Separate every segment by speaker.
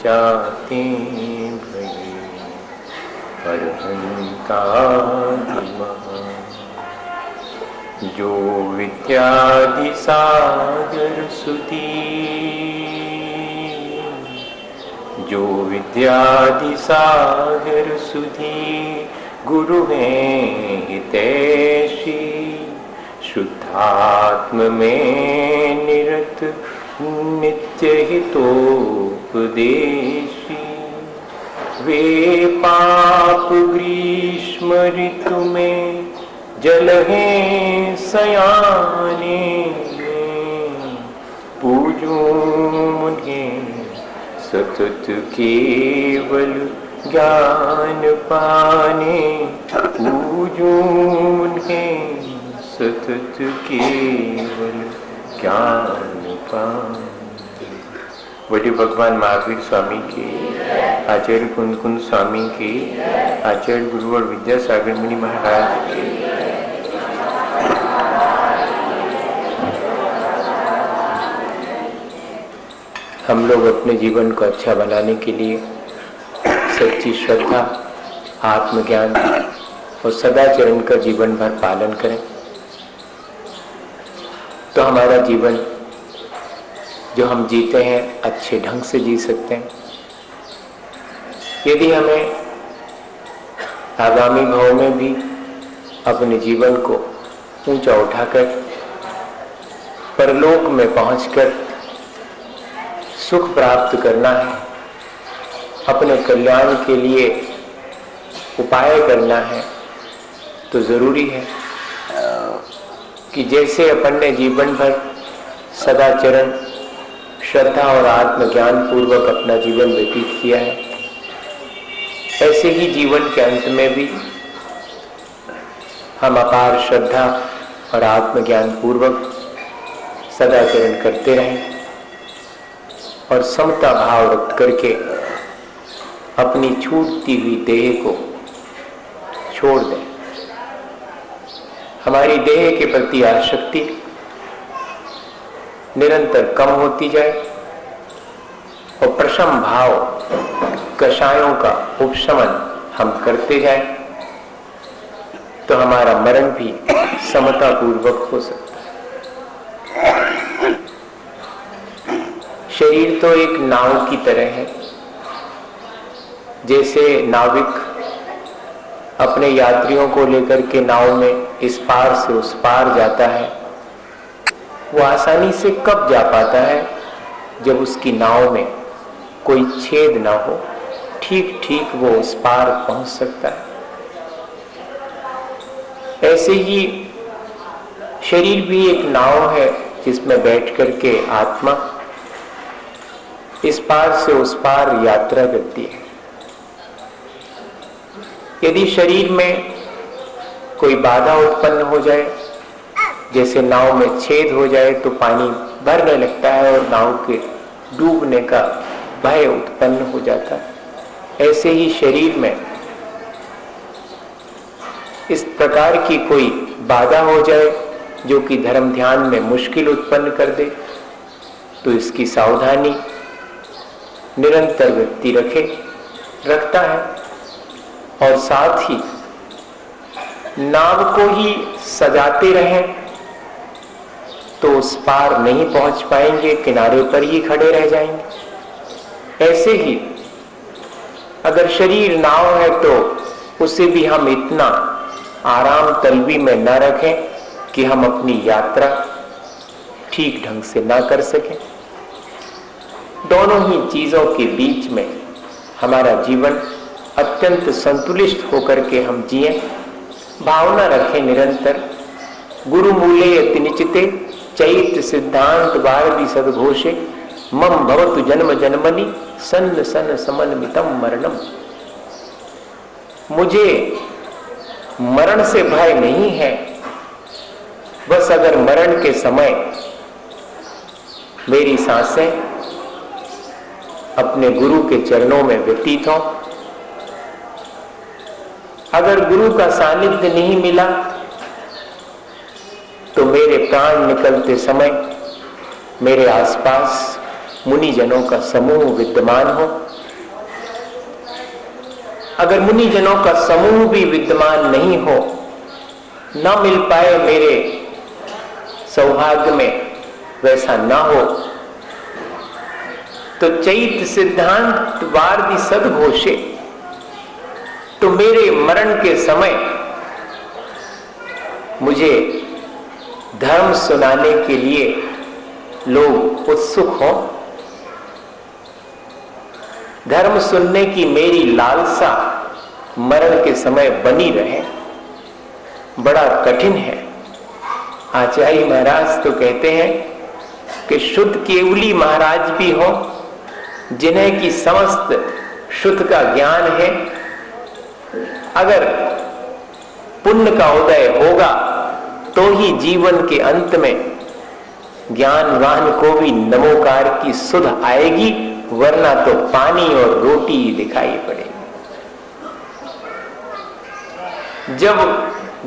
Speaker 1: जाते भये अरहंतादि महा। जो विद्यादि सागर सुधी, जो विद्यादि सागर सुधी गुरु हैं हितैषी। शुद्धात्म में निरत नित्य हितोपदेशी। वे पाप ग्रीष्म ऋतु में जल हैं सयाने। पूजूं उन्हें सतत केवल ज्ञान पाने। पूजूं उन्हें सतत केवल ज्ञान पाने। बड़े भगवान महावीर स्वामी के, आचार्य कुंद कुंद स्वामी के, आचार्य गुरुवर विद्यासागर मुनि महाराज के। हम लोग अपने जीवन को अच्छा बनाने के लिए सच्ची श्रद्धा, आत्मज्ञान और सदाचरण का जीवन भर पालन करें तो हमारा जीवन जो हम जीते हैं अच्छे ढंग से जी सकते हैं। यदि हमें आगामी भाव में भी अपने जीवन को ऊंचा उठाकर परलोक में पहुंचकर सुख प्राप्त करना है, अपने कल्याण के लिए उपाय करना है, तो जरूरी है कि जैसे अपन ने जीवन भर सदाचरण, श्रद्धा और आत्मज्ञान पूर्वक अपना जीवन व्यतीत किया है, ऐसे ही जीवन के अंत में भी हम अपार श्रद्धा और आत्मज्ञान पूर्वक सदाचरण करते रहें और समता भाव रख करके अपनी छूटती हुई देह को छोड़ दें। हमारी देह के प्रति आसक्ति निरंतर कम होती जाए और प्रशम भाव कषायों का उपशमन हम करते जाएं तो हमारा मरण भी समता पूर्वक हो सकता है। शरीर तो एक नाव की तरह है। जैसे नाविक अपने यात्रियों को लेकर के नाव में इस पार से उस पार जाता है, वो आसानी से कब जा पाता है जब उसकी नाव में कोई छेद ना हो, ठीक ठीक वो उस पार पहुंच सकता है। ऐसे ही शरीर भी एक नाव है जिसमें बैठ करके आत्मा इस पार से उस पार यात्रा करती है। यदि शरीर में कोई बाधा उत्पन्न हो जाए, जैसे नाव में छेद हो जाए तो पानी भरने लगता है और नाव के डूबने का भय उत्पन्न हो जाता है, ऐसे ही शरीर में इस प्रकार की कोई बाधा हो जाए जो कि धर्म ध्यान में मुश्किल उत्पन्न कर दे, तो इसकी सावधानी निरंतर व्यक्ति रखता है और साथ ही नाव को ही सजाते रहें तो उस पार नहीं पहुंच पाएंगे, किनारे पर ही खड़े रह जाएंगे। ऐसे ही अगर शरीर नाव है तो उसे भी हम इतना आराम तलवी में न रखें कि हम अपनी यात्रा ठीक ढंग से ना कर सकें। दोनों ही चीजों के बीच में हमारा जीवन अत्यंत संतुलित होकर के हम जिए। भावना रखें निरंतर गुरु मूले यति निचिते चैत सिद्धांत भारती सदघोषे मम भवतु जन्म जन्मनि सन्न सन समन्वितम मरणम। मुझे मरण से भय नहीं है, बस अगर मरण के समय मेरी सांसें अपने गुरु के चरणों में व्यतीत हो, अगर गुरु का सानिध्य नहीं मिला तो मेरे प्राण निकलते समय मेरे आसपास मुनिजनों का समूह विद्यमान हो। अगर मुनिजनों का समूह भी विद्यमान नहीं हो, न मिल पाए मेरे सौभाग्य में, वैसा ना हो, तो चैत सिद्धांत वार्दी सदघोषे, तो मेरे मरण के समय मुझे धर्म सुनाने के लिए लोग उत्सुक हों। धर्म सुनने की मेरी लालसा मरण के समय बनी रहे। बड़ा कठिन है। आचार्य महाराज तो कहते हैं कि शुद्ध केवली महाराज भी हो, जिन्हें की समस्त शुद्ध का ज्ञान है, अगर पुण्य का उदय होगा तो ही जीवन के अंत में ज्ञानवान को भी नमोकार की सुध आएगी, वरना तो पानी और रोटी ही दिखाई पड़ेगी। जब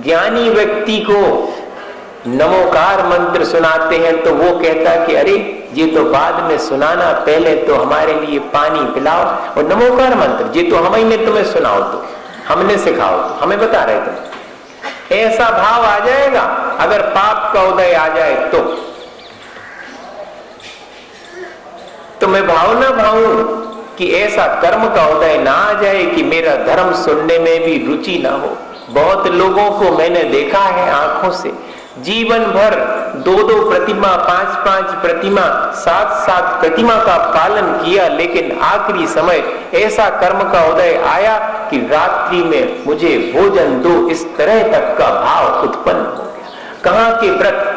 Speaker 1: ज्ञानी व्यक्ति को नमोकार मंत्र सुनाते हैं तो वो कहता कि अरे ये तो बाद में सुनाना, पहले तो हमारे लिए पानी पिलाओ, और नमोकार मंत्र ये तो हम ही ने तुम्हें सुनाओ, तो हमने सिखाओ, तो हमें बता रहे थे। ऐसा भाव आ जाएगा अगर पाप का उदय आ जाए तो मैं भावना भाऊं कि ऐसा कर्म का उदय ना आ जाए कि मेरा धर्म सुनने में भी रुचि ना हो। बहुत लोगों को मैंने देखा है आंखों से, जीवन भर 2-2 प्रतिमा, 5-5 प्रतिमा, 7-7 प्रतिमा का पालन किया, लेकिन आखिरी समय ऐसा कर्म का उदय आया कि रात्रि में मुझे भोजन दो, इस तरह तक का भाव उत्पन्न हो गया। कहां के व्रत,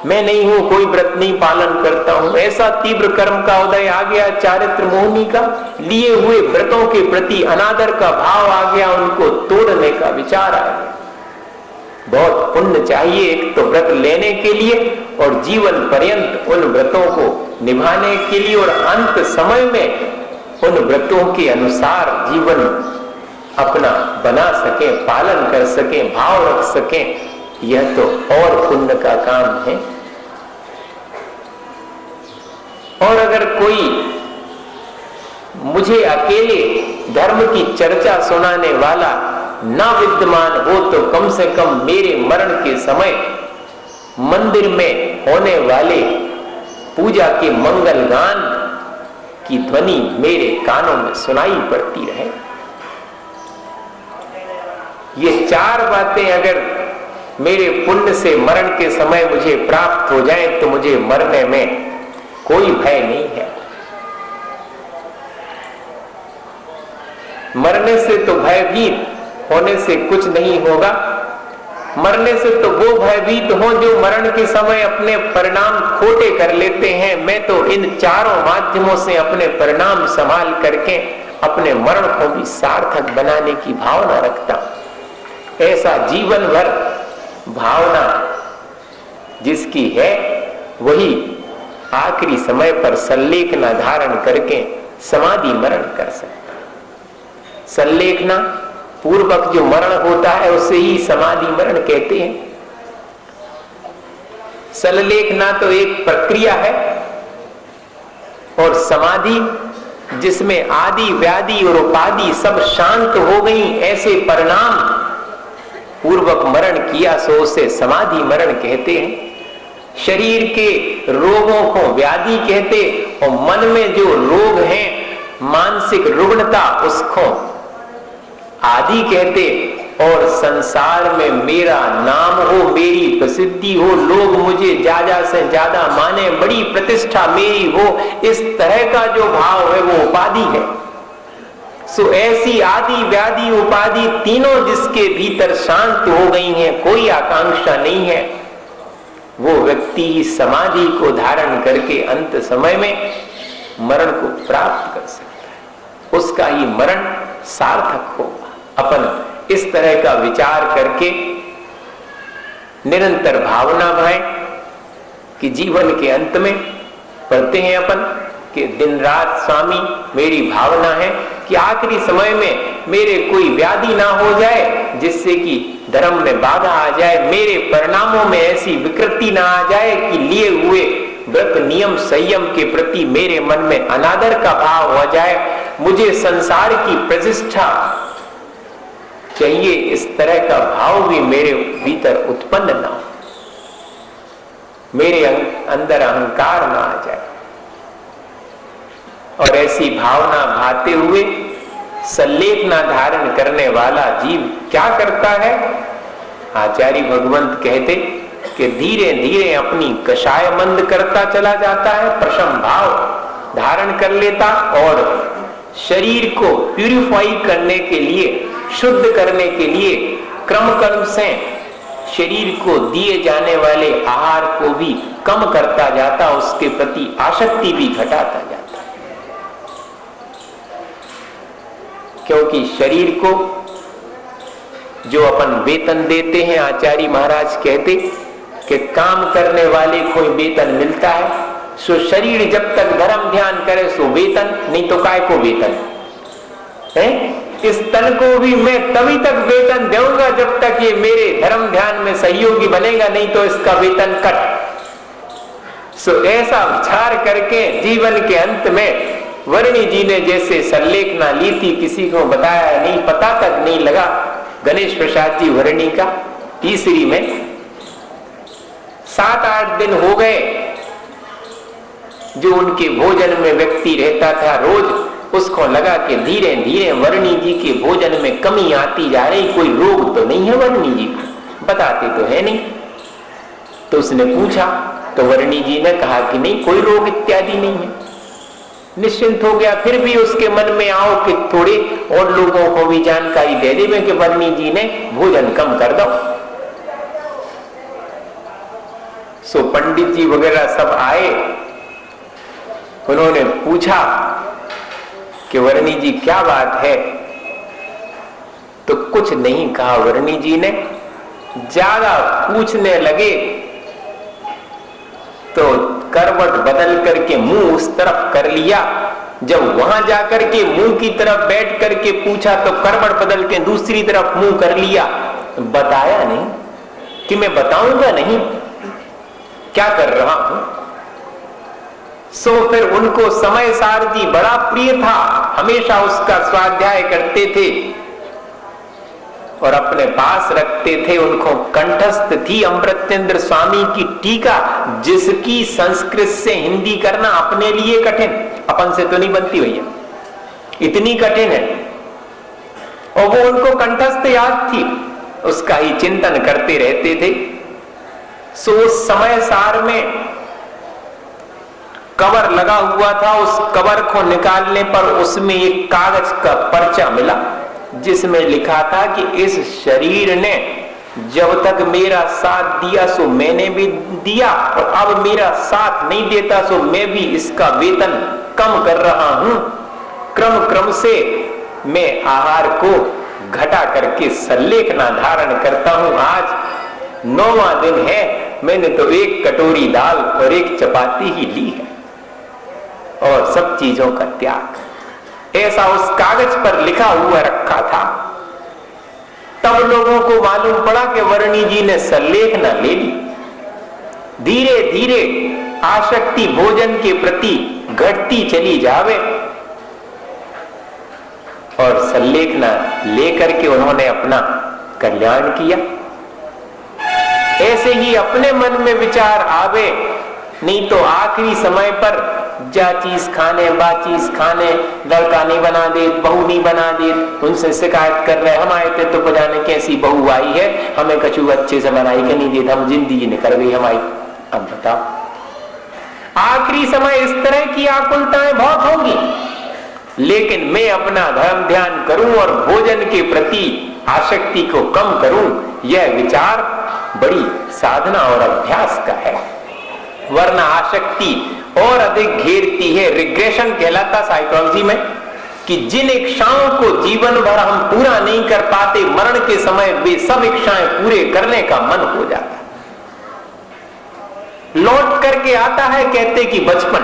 Speaker 1: मैं नहीं हूं, कोई व्रत नहीं पालन करता हूं, ऐसा तीव्र कर्म का उदय आ गया। चारित्र मोहिनी का लिए हुए व्रतों के प्रति अनादर का भाव आ गया, उनको तोड़ने का विचार आ गया। बहुत पुण्य चाहिए एक तो व्रत लेने के लिए और जीवन पर्यंत उन व्रतों को निभाने के लिए, और अंत समय में उन व्रतों के अनुसार जीवन अपना बना सके, पालन कर सके, भाव रख सके, यह तो और पुण्य का काम है। और अगर कोई मुझे अकेले धर्म की चर्चा सुनाने वाला ना विद्यमान हो तो कम से कम मेरे मरण के समय मंदिर में होने वाले पूजा के मंगल गान की ध्वनि मेरे कानों में सुनाई पड़ती रहे। ये 4 बातें अगर मेरे पुण्य से मरण के समय मुझे प्राप्त हो जाए तो मुझे मरने में कोई भय नहीं है। मरने से तो भयभीत होने से कुछ नहीं होगा। मरने से तो वो भयभीत हो जो मरण के समय अपने परिणाम खोटे कर लेते हैं। मैं तो इन 4 माध्यमों से अपने परिणाम संभाल करके अपने मरण को भी सार्थक बनाने की भावना रखता हूं। ऐसा जीवन भर भावना जिसकी है वही आखिरी समय पर संलेखना धारण करके समाधि मरण कर सकता। संलेखना पूर्वक जो मरण होता है उसे ही समाधि मरण कहते हैं। संलेखना तो एक प्रक्रिया है, और समाधि जिसमें आदि व्याधि और उपाधि सब शांत हो गई, ऐसे परिणाम पूर्वक मरण किया सो उसे समाधि मरण कहते हैं। शरीर के रोगों को व्याधि कहते, और मन में जो रोग हैं, मानसिक रुग्णता, उसको आदि कहते। और संसार में मेरा नाम हो, मेरी प्रसिद्धि हो, लोग मुझे ज्यादा से ज्यादा माने, बड़ी प्रतिष्ठा मेरी हो, इस तरह का जो भाव है वो उपाधि है। सो ऐसी आदि व्याधि उपाधि तीनों जिसके भीतर शांत हो गई हैं, कोई आकांक्षा नहीं है, वो व्यक्ति समाधि को धारण करके अंत समय में मरण को प्राप्त कर सकता है। उसका ही मरण सार्थक होगा। अपन इस तरह का विचार करके निरंतर भावना भाए कि जीवन के अंत में पढ़ते हैं अपन कि दिन रात स्वामी मेरी भावना है कि आखिरी समय में मेरे कोई व्याधि ना हो जाए जिससे कि धर्म में बाधा आ जाए, मेरे परिणामों में ऐसी विकृति ना आ जाए कि लिए हुए व्रत नियम संयम के प्रति मेरे मन में अनादर का भाव हो जाए, मुझे संसार की प्रतिष्ठा चाहिए, इस तरह का भाव भी मेरे भीतर उत्पन्न ना हो, मेरे अंदर अहंकार ना आ जाए। और ऐसी भावना भाते हुए सल्लेखना धारण करने वाला जीव क्या करता है? आचार्य भगवंत कहते कि धीरे धीरे अपनी कषाय मंद करता चला जाता है, प्रशम भाव धारण कर लेता और शरीर को प्यूरिफाई करने के लिए, शुद्ध करने के लिए क्रम कर्म से शरीर को दिए जाने वाले आहार को भी कम करता जाता, उसके प्रति आसक्ति भी घटाता जाता। क्योंकि शरीर को जो अपन वेतन देते हैं, आचार्य महाराज कहते कि काम करने वाले को वेतन मिलता है, सो शरीर जब तक धर्म ध्यान करे सो वेतन, नहीं तो काय को वेतन है? इस तन को भी मैं तभी तक वेतन दूंगा जब तक ये मेरे धर्म ध्यान में सहयोगी बनेगा, नहीं तो इसका वेतन कट। सो ऐसा विचार करके जीवन के अंत में वर्णी जी ने जैसे सल्लेखना ली थी, किसी को बताया नहीं, पता तक नहीं लगा। गणेश प्रसाद जी वर्णी का तीसरी में 7-8 दिन हो गए जो उनके भोजन में व्यक्ति रहता था रोज, उसको लगा कि धीरे धीरे वर्णी जी के भोजन में कमी आती जा रही, कोई रोग तो नहीं है वर्णी जी को, बताते तो है नहीं। तो उसने पूछा तो वर्णी जी ने कहा कि नहीं, कोई रोग इत्यादि नहीं है। निश्चिंत हो गया। फिर भी उसके मन में आओ कि थोड़ी और लोगों को भी जानकारी दे दे कि वर्णी जी ने भोजन कम कर दो। सो पंडित जी वगैरह सब आए, उन्होंने पूछा कि वर्णी जी क्या बात है? तो कुछ नहीं कहा वर्णी जी ने। ज्यादा पूछने लगे तो करवट बदल करके मुंह उस तरफ कर लिया। जब वहां जाकर के मुंह की तरफ बैठ करके पूछा तो करवट बदल के दूसरी तरफ मुंह कर लिया। बताया नहीं कि मैं बताऊंगा नहीं क्या कर रहा हूं। सो फिर उनको समय सारथी बड़ा प्रिय था, हमेशा उसका स्वाध्याय करते थे और अपने पास रखते थे। उनको कंठस्थ थी अमृतेंद्र स्वामी की टीका, जिसकी संस्कृत से हिंदी करना अपने लिए कठिन, अपन से तो नहीं बनती भैया, इतनी कठिन है। और वो उनको कंठस्थ याद थी, उसका ही चिंतन करते रहते थे। सो उस समय सार में कवर लगा हुआ था, उस कवर को निकालने पर उसमें एक कागज का पर्चा मिला जिसमें लिखा था कि इस शरीर ने जब तक मेरा साथ दिया सो मैंने भी दिया, और अब मेरा साथ नहीं देता सो मैं भी इसका वेतन कम कर रहा हूं। क्रम क्रम से मैं आहार को घटा करके सल्लेखना धारण करता हूं। आज 9वां दिन है, मैंने तो 1 कटोरी दाल और 1 चपाती ही ली है और सब चीजों का त्याग। ऐसा उस कागज पर लिखा हुआ रखा था। तब लोगों को मालूम पड़ा कि वर्णी जी ने सल्लेखना ले ली। धीरे धीरे आसक्ति भोजन के प्रति घटती चली जावे और सल्लेखना लेकर के उन्होंने अपना कल्याण किया। ऐसे ही अपने मन में विचार आवे, नहीं तो आखिरी समय पर जा चीज खाने बा चीज खाने, लड़का नहीं बना दे, बहू नहीं बना दे, उनसे शिकायत कर रहे, हम आए थे तो पता कैसी बहू आई है, हमें कछु अच्छे से बनाई के नहीं दी, हम जिंदगी निकल गई हमारी। अब बताओ, आखिरी समय इस तरह की आकुलताएं बहुत होंगी। लेकिन मैं अपना धर्म ध्यान करूं और भोजन के प्रति आसक्ति को कम करूं, यह विचार बड़ी साधना और अभ्यास का है। वरना आसक्ति और अधिक घेरती है। रिग्रेशन कहलाता साइकोलॉजी में कि जिन इच्छाओं को जीवन भर हम पूरा नहीं कर पाते, मरण के समय वे सब इच्छाएं पूरे करने का मन हो जाता है, लौट करके आता है। कहते कि बचपन,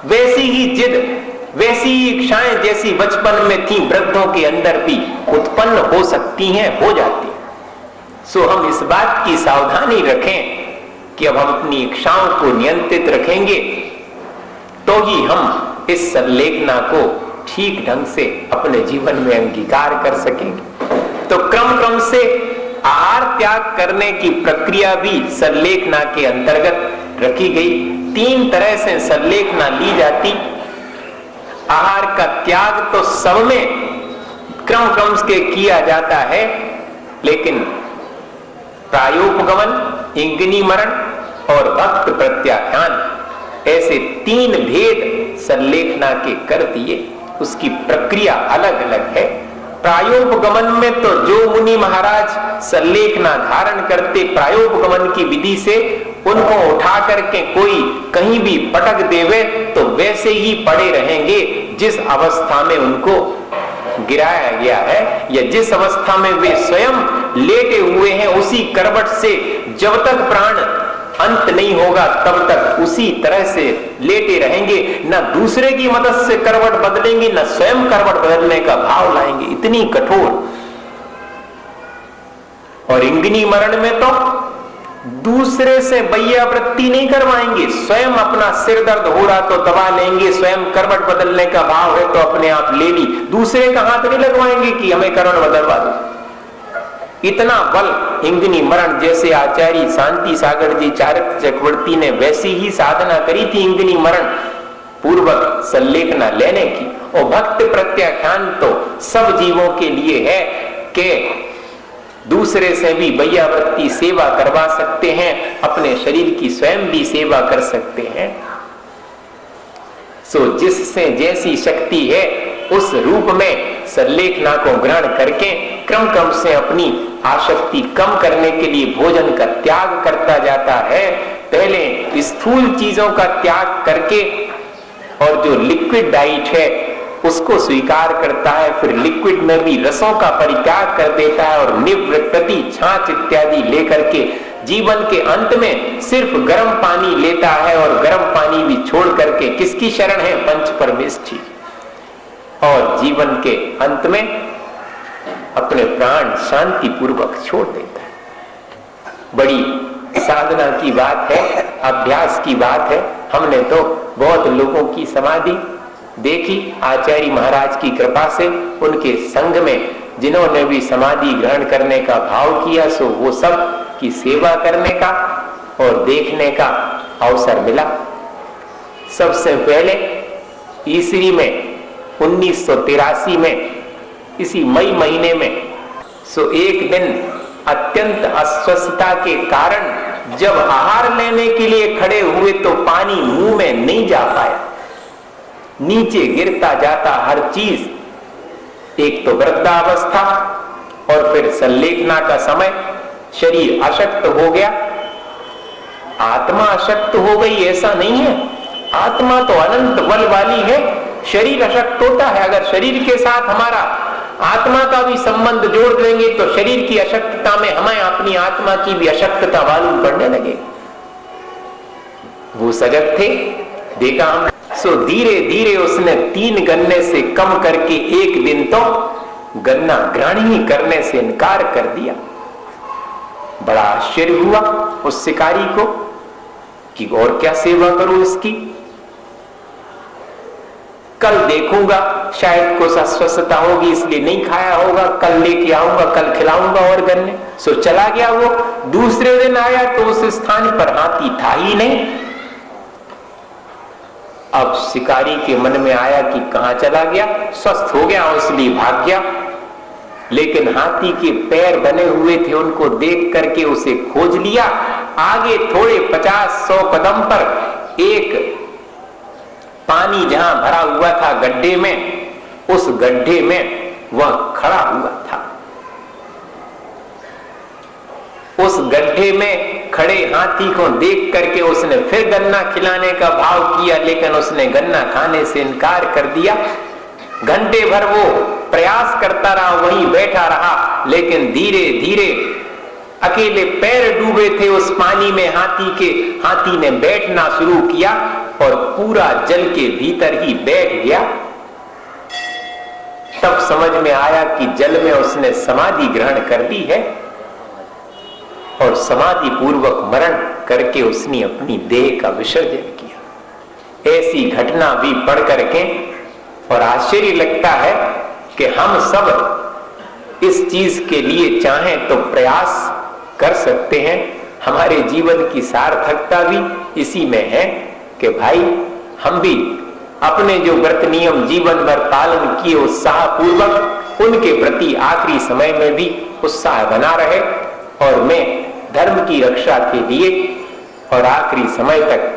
Speaker 1: वैसी ही जिद, वैसी ही इच्छाएं जैसी बचपन में थी वृद्धों के अंदर भी उत्पन्न हो सकती हैं, हो जाती। सो हम इस बात की सावधानी रखें कि अब हम अपनी इच्छाओं को नियंत्रित रखेंगे तो ही हम इस संलेखना को ठीक ढंग से अपने जीवन में अंगीकार कर सकेंगे। तो क्रम क्रम से आहार त्याग करने की प्रक्रिया भी संलेखना के अंतर्गत रखी गई। 3 तरह से संलेखना ली जाती। आहार का त्याग तो सब में क्रम क्रम से किया जाता है, लेकिन प्रायोपगमन, इंगिनी मरण और भक्त प्रत्याख्यान ऐसे 3 भेद संलेखना के कर दिए। उसकी प्रक्रिया अलग अलग है। प्रायोपगमन में तो जो मुनि महाराज संलेखना धारण करते प्रायोपगमन की विधि से, उनको उठा करके कोई कहीं भी पटक देवे तो वैसे ही पड़े रहेंगे जिस अवस्था में उनको गिराया गया है, या जिस अवस्था में वे स्वयं लेटे हुए हैं उसी करवट से जब तक प्राण अंत नहीं होगा तब तक उसी तरह से लेटे रहेंगे। न दूसरे की मदद से करवट बदलेंगे, न स्वयं करवट बदलने का भाव लाएंगे। इतनी कठोर। और इंगिनी मरण में तो दूसरे से बैयावृत्ति नहीं करवाएंगे, स्वयं अपना सिर दर्द हो रहा तो दवा लेंगे, स्वयं करवट बदलने का भाव है तो अपने आप ले ली, दूसरे का हाथ नहीं लगवाएंगे कि हमें करवट बदलवा दो। इतना बल इंगिनी मरण, जैसे आचार्य शांति सागर जी चारक चक्रवर्ती ने वैसी ही साधना करी थी इंगिनी मरण पूर्वक संलेखना लेने की। और भक्त प्रत्याख्यान तो सब जीवों के लिए है कि दूसरे से भी बैयावृत्ति सेवा करवा सकते हैं, अपने शरीर की स्वयं भी सेवा कर सकते हैं। सो जिससे जैसी शक्ति है उस रूप में संलेखना को ग्रहण करके क्रम क्रम से अपनी आसक्ति कम करने के लिए भोजन का त्याग करता जाता है। पहले स्थूल चीजों का त्याग करके और जो लिक्विड डाइट है उसको स्वीकार करता है, फिर लिक्विड में भी रसों का परित्याग कर देता है और निवृत्ति छाछ इत्यादि लेकर के जीवन के अंत में सिर्फ गर्म पानी लेता है, और गर्म पानी भी छोड़ करके किसकी शरण है? पंच परमेष्ठी। और जीवन के अंत में अपने प्राण शांति पूर्वक छोड़ देता है। बड़ी साधना की बात है, अभ्यास की बात है। हमने तो बहुत लोगों की समाधि देखी आचार्य महाराज की कृपा से, उनके संग में जिन्होंने भी समाधि ग्रहण करने का भाव किया, सो वो सब की सेवा करने का और देखने का अवसर मिला। सबसे पहले ईसरी में 1983 में इसी मई महीने में सो एक दिन अत्यंत अस्वस्थता के कारण जब आहार लेने के लिए खड़े हुए तो पानी मुंह में नहीं जा पाया, नीचे गिरता जाता हर चीज। एक तो वृद्धावस्था और फिर संलेखना का समय, शरीर अशक्त हो गया, आत्मा अशक्त हो गई ऐसा नहीं है। आत्मा तो अनंत बल वाली है, शरीर अशक्त होता है। अगर शरीर के साथ हमारा आत्मा का भी संबंध जोड़ देंगे तो शरीर की अशक्तता में हमें अपनी आत्मा की भी अशक्तता मालूम पड़ने लगे। वो सजग थे, देखा हमने। सो धीरे धीरे उसने 3 गन्ने से कम करके एक दिन तो गन्ना ग्रहण ही करने से इनकार कर दिया। बड़ा आश्चर्य हुआ उस शिकारी को कि और क्या सेवा करूं इसकी, कल देखूंगा, शायद कुछ अस्वस्थता होगी इसलिए नहीं खाया होगा, कल लेके आऊंगा, कल खिलाऊंगा और गन्ने। सो चला गया वो। दूसरे दिन आया तो उस स्थान पर हाथी था ही नहीं। अब शिकारी के मन में आया कि कहां चला गया, स्वस्थ हो गया इसलिए भाग गया, लेकिन हाथी के पैर बने हुए थे, उनको देख करके उसे खोज लिया। आगे थोड़े 50-100 कदम पर एक पानी जहां भरा हुआ था गड्ढे में, उस गड्ढे में वह खड़ा हुआ था। उस गड्ढे में खड़े हाथी को देख करके उसने फिर गन्ना खिलाने का भाव किया, लेकिन उसने गन्ना खाने से इनकार कर दिया। घंटे भर वो प्रयास करता रहा, वहीं बैठा रहा, लेकिन धीरे धीरे अकेले पैर डूबे थे उस पानी में हाथी ने बैठना शुरू किया और पूरा जल के भीतर ही बैठ गया। तब समझ में आया कि जल में उसने समाधि ग्रहण कर ली है और समाधि पूर्वक मरण करके उसने अपनी देह का विसर्जन किया। ऐसी घटना भी पढ़ करके और आश्चर्य लगता है कि हम सब इस चीज के लिए चाहें तो प्रयास कर सकते हैं। हमारे जीवन की सार्थकता भी इसी में है कि भाई हम भी अपने जो व्रत नियम जीवन भर पालन किए उत्साह पूर्वक उनके प्रति आखिरी समय में भी उत्साह बना रहे और मैं धर्म की रक्षा के लिए और आखिरी समय तक